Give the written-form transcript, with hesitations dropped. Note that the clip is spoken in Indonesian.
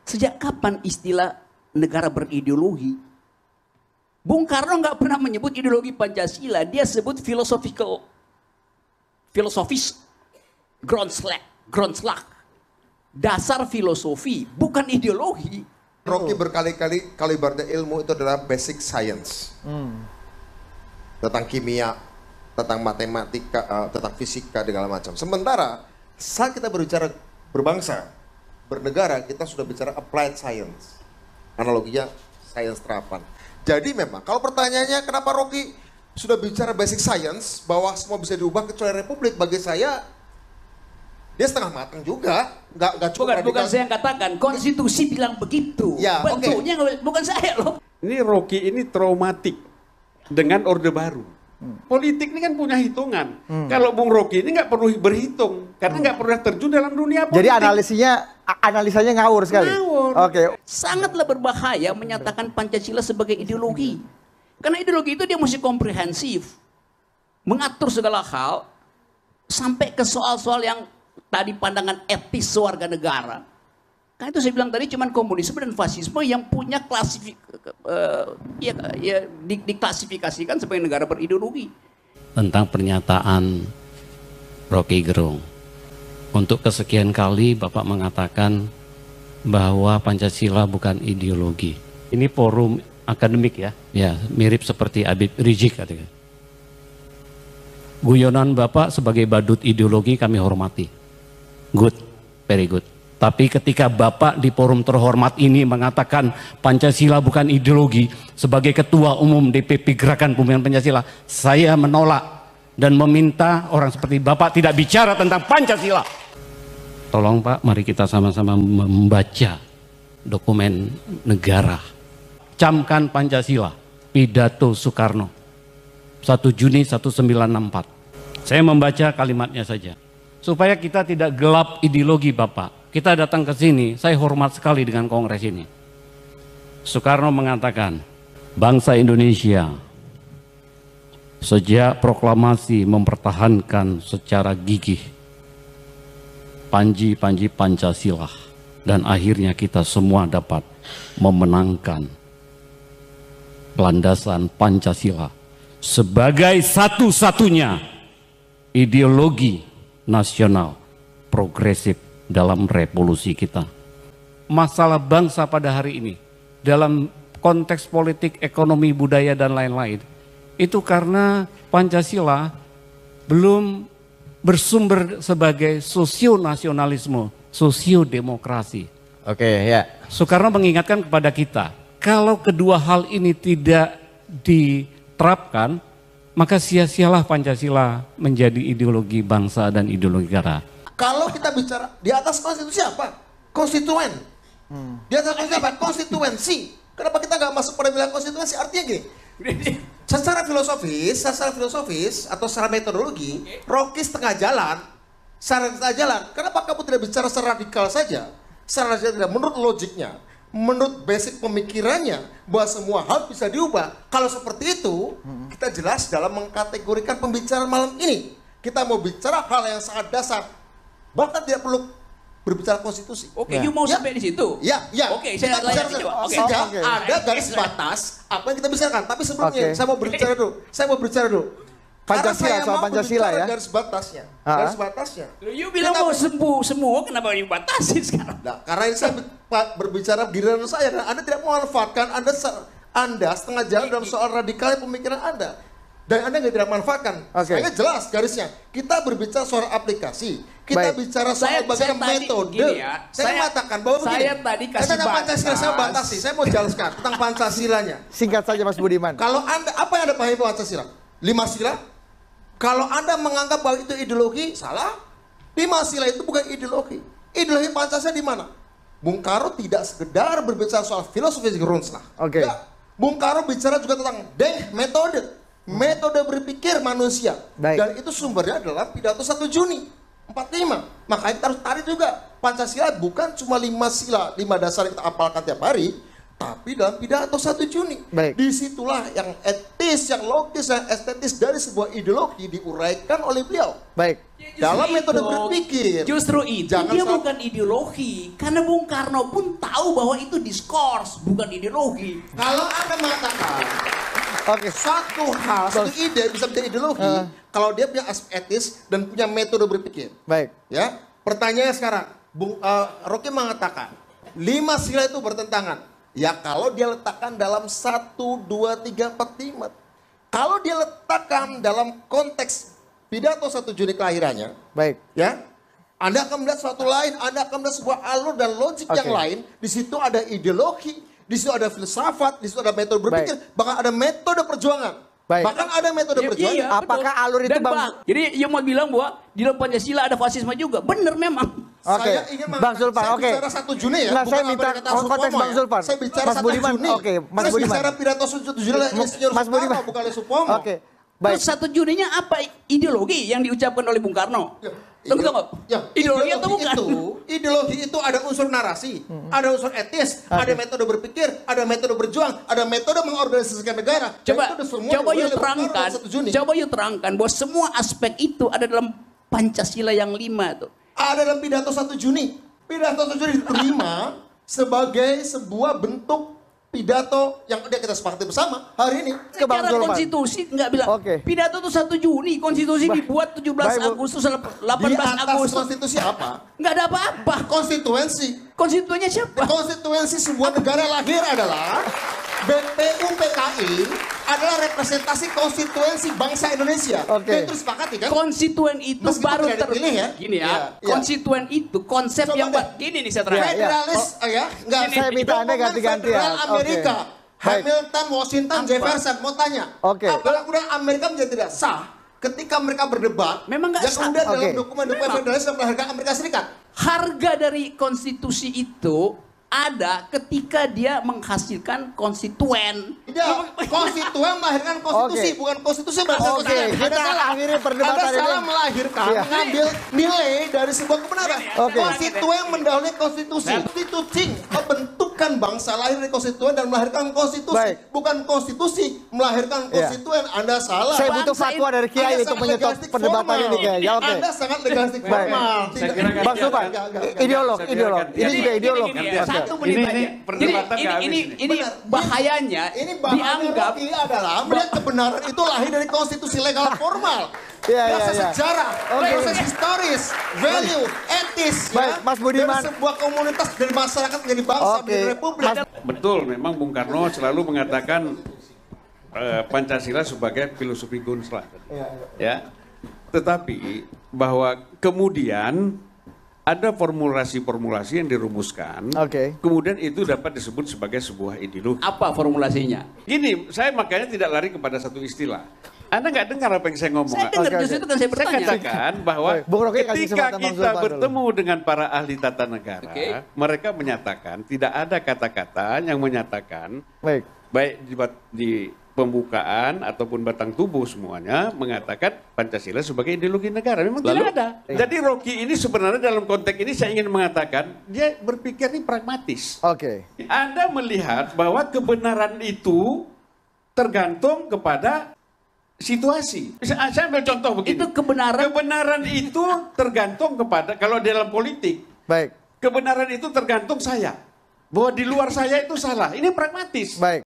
Sejak kapan istilah negara berideologi? Bung Karno nggak pernah menyebut ideologi Pancasila, dia sebut filosofis Grondslag, dasar filosofi, bukan ideologi. Rocky berkali-kali kalau ibaratnya ilmu itu adalah basic science. Tentang kimia, tentang matematika, tentang fisika, segala macam. Sementara saat kita berbicara berbangsa, bernegara, kita sudah bicara applied science. Analoginya sains terapan. Jadi memang kalau pertanyaannya kenapa Rocky sudah bicara basic science bahwa semua bisa diubah kecuali republik, bagi saya dia setengah matang juga, nggak cukup. Bukan saya yang katakan, konstitusi bilang begitu. Ya, bentuknya bukan saya loh. Ini Rocky ini traumatik dengan Orde Baru. Politik ini kan punya hitungan. Kalau Bung Rocky ini nggak perlu berhitung karena nggak pernah terjun dalam dunia politik. Jadi analisanya ngawur sekali. Ngawur. Oke. Sangatlah berbahaya menyatakan Pancasila sebagai ideologi. Karena ideologi itu dia mesti komprehensif. Mengatur segala hal sampai ke soal-soal yang tadi pandangan etis warga negara. Kan itu saya bilang tadi cuman komunisme dan fasisme yang punya diklasifikasikan sebagai negara berideologi. Tentang pernyataan Rocky Gerung. Untuk kesekian kali Bapak mengatakan bahwa Pancasila bukan ideologi. Ini forum akademik ya? Ya, mirip seperti Habib Rizik katanya. Guyonan Bapak sebagai badut ideologi kami hormati. Good, very good. Tapi ketika Bapak di forum terhormat ini mengatakan Pancasila bukan ideologi, sebagai Ketua Umum DPP Gerakan Pembinaan Pancasila, saya menolak dan meminta orang seperti Bapak tidak bicara tentang Pancasila. Tolong Pak, mari kita sama-sama membaca dokumen negara. Camkan Pancasila, pidato Soekarno, 1 Juni 1964. Saya membaca kalimatnya saja. Supaya kita tidak gelap ideologi Bapak. Kita datang ke sini, saya hormat sekali dengan kongres ini. Soekarno mengatakan, bangsa Indonesia sejak proklamasi mempertahankan secara gigih panji-panji Pancasila dan akhirnya kita semua dapat memenangkan landasan Pancasila sebagai satu-satunya ideologi nasional progresif dalam revolusi kita. Masalah bangsa pada hari ini dalam konteks politik, ekonomi, budaya dan lain-lain itu karena Pancasila belum bersumber sebagai sosionasionalisme, sosiodemokrasi. Oke, ya. Soekarno mengingatkan kepada kita, kalau kedua hal ini tidak diterapkan, maka sia-sialah Pancasila menjadi ideologi bangsa dan ideologi negara. Kalau kita bicara di atas konstitusi apa? Konstituen. Di atas konstitusi apa? Konstituensi. Kenapa kita nggak masuk pada bilang konstituensi? Artinya gini, secara filosofis atau secara metodologi, Rocky setengah jalan. Kenapa kamu tidak bicara secara radikal saja? Secara radikal tidak, menurut logiknya, menurut basic pemikirannya, bahwa semua hal bisa diubah. Kalau seperti itu, kita jelas dalam mengkategorikan pembicaraan malam ini. Kita mau bicara hal yang sangat dasar, bahkan tidak perlu berbicara konstitusi. Oke, you mau sampai di situ? Ya. Oke, saya bicara ada garis batas apa yang kita bicarakan. Tapi sebelumnya saya mau berbicara dulu. Pancasila, soal Pancasila ya. Garis batasnya. You bilang mau sembuh semua, kenapa dibatasi sekarang? Nah, karena ini saya berbicara giliran saya dan Anda tidak memanfaatkan Anda setengah jalan dalam soal radikalnya pemikiran Anda. Dan Anda tidak manfaatkan. Saya jelas garisnya. Kita berbicara soal aplikasi. Kita bicara soal bagaimana metode. Saya mengatakan bahwa saya tadi kasih Pancasila saya batasi. Saya mau jelaskan tentang Pancasilanya. Singkat saja Mas Budiman. Kalau Anda, apa yang Anda pahami Pancasila? 5 sila? Kalau Anda menganggap bahwa itu ideologi, salah. 5 sila itu bukan ideologi. Ideologi Pancasila di mana? Bung Karno tidak sekedar berbicara soal filosofi Grondslag. Bung Karno bicara juga tentang metode berpikir manusia. Dan itu sumbernya adalah pidato 1 Juni 45. Makanya kita harus tarik juga. Pancasila bukan cuma 5 sila, 5 dasar yang kita apalkan tiap hari. Tapi dalam pidato 1 Juni, Baik. disitulah yang etis, yang logis, yang estetis dari sebuah ideologi diuraikan oleh beliau. Baik. Dalam metode berpikir. Justru itu Jangan dia salah- bukan ideologi. Karena Bung Karno pun tahu bahwa itu diskurs, bukan ideologi. Kalau Anda mengatakan Oke. satu hal, satu ide bisa menjadi ideologi, kalau dia punya aspek etis dan punya metode berpikir. Baik. Ya, pertanyaannya sekarang, Rocky mengatakan 5 sila itu bertentangan. Ya kalau dia letakkan dalam 1, 2, 3, 4, 5. Kalau dia letakkan dalam konteks pidato 1 Juni kelahirannya, Baik. ya, Anda akan melihat sesuatu lain, Anda akan melihat sebuah alur dan logik yang Oke. lain. Di situ ada ideologi, di situ ada filsafat, di situ ada metode berpikir, bahkan ada metode perjuangan. Baik. Bahkan ada metode perjuangan. Iya, Apakah betul. alur itu, Dan Bang? Jadi yang mau bilang bahwa di dalam Pancasila ada fasisme juga. Bener memang. Oke. Saya ingin Bang Zulfan, saya oke. bicara 1 Juni ya. Nah, bukan saya apa minta yang kata konteks Supomo Bang ya. Zulfan. Saya bicara Mas 1 Budiman, Juni. oke, Mas Terus Budiman. bicara pidato 1 Juni oleh Insinyur Mas Soekarno, Budiman. bukan oleh Supomo. Oke. Baik. Terus 1 Juninya apa ideologi yang diucapkan oleh Bung Karno? Tunggu, tunggu. Ya, Ideologi atau bukan? Ideologi itu ada unsur narasi, ada unsur etis, ada metode berpikir, ada metode berjuang, ada metode mengorganisasikan negara. Dan Coba, itu semua coba diurai yuk oleh Bung Karno terangkan, 1 Juni. coba yuk terangkan bahwa semua aspek itu ada dalam Pancasila yang 5 tuh. Ada dalam pidato 1 Juni. Pidato 1 Juni diterima sebagai sebuah bentuk pidato yang udah kita sepakati bersama hari ini. Ke Bang Secara Zulfan. konstitusi nggak bilang. Oke. Pidato itu 1 Juni, konstitusi dibuat 17 Baik, Bu. Agustus, Di 18 atas Agustus. konstitusi apa? Nggak ada apa-apa. Konstituensi. Konstituennya siapa? Konstituensi sebuah negara lahir adalah BPUPKI adalah representasi konstituensi bangsa Indonesia. Oke. Dan terus sepakati kan? Konstituen itu Meskipun baru tidak dipilih ya. Gini ya, Iya, iya. konstituen itu konsep Coba yang deh. gini nih saya terangkan. Federalis ya, enggak. Saya minta Anda Dokumen ganti-gantian. Federal Amerika. Oke. Baik. Hamilton, Washington, Jefferson mau tanya. Oke. Apakah kemudian Amerika menjadi tidak sah ketika mereka berdebat? Memang nggak yang sah. kemudian dalam Oke. dokumen-dokumen Memang. federalis yang melahirkan Amerika Serikat. Harga dari konstitusi itu ada ketika dia menghasilkan konstituen. Tidak, konstituen melahirkan konstitusi, Oke. bukan konstitusi melahirkan Oke, konstituen. kita akhiri perdebatan Anda ini. salah melahirkan, Iya. mengambil nilai dari sebuah kebenaran. Oke. Konstituen mendahului konstitusi. Konstitusi membentukkan bangsa lahir dari konstituen dan melahirkan konstitusi. Baik. Bukan konstitusi melahirkan Iya. konstituen. Anda salah. Saya butuh Bangsa fatwa dari Kiai Anda untuk sangat menyetop legalistik perdebatan formal. ini kayaknya. Oke. Anda sangat legalistik Baik. formal. Saya Tidak- kira Bang Zulfan, Enggak. ideolog, Saya kira ideolog. ganti. Ini juga ideolog. Gini, Oke. satu menit Ini aja. perdebatan Jadi, nggak habis ini, ini. ini Benar. bahayanya Ini bahaya dianggap Rocky adalah melihat kebenaran itu lahir dari konstitusi legal formal. Iya, Proses iya, iya. sejarah, Oke. proses historis, value, etis, Baik, Mas Budiman. dari sebuah komunitas dari masyarakat menjadi bangsa, Oke. menjadi republik. Betul, memang Bung Karno selalu mengatakan Pancasila sebagai filosofi Gunsla. Ya. Tetapi bahwa kemudian ada formulasi-formulasi yang dirumuskan, Oke. kemudian itu dapat disebut sebagai sebuah ideologi. apa formulasinya? Gini, saya makanya tidak lari kepada satu istilah. Anda nggak dengar apa yang saya ngomong? Saya dengar Oke, justru oke. itu kan saya Saya bertanya. katakan bahwa Baik, Bung Rocky kasih ketika kesempatan Bang kita Zulfan dulu. bertemu dengan para ahli tata negara, Oke. mereka menyatakan tidak ada kata-kata yang menyatakan Baik. baik di pembukaan ataupun batang tubuh semuanya mengatakan Pancasila sebagai ideologi negara. Memang tidak ada. Jadi Rocky ini sebenarnya dalam konteks ini saya ingin mengatakan dia berpikir ini pragmatis. Oke. Anda melihat bahwa kebenaran itu tergantung kepada situasi. Saya ambil contoh begini. Itu kebenaran. Kebenaran itu tergantung kepada, kalau dalam politik, Baik. kebenaran itu tergantung saya. Bahwa di luar saya itu salah. Ini pragmatis. Baik.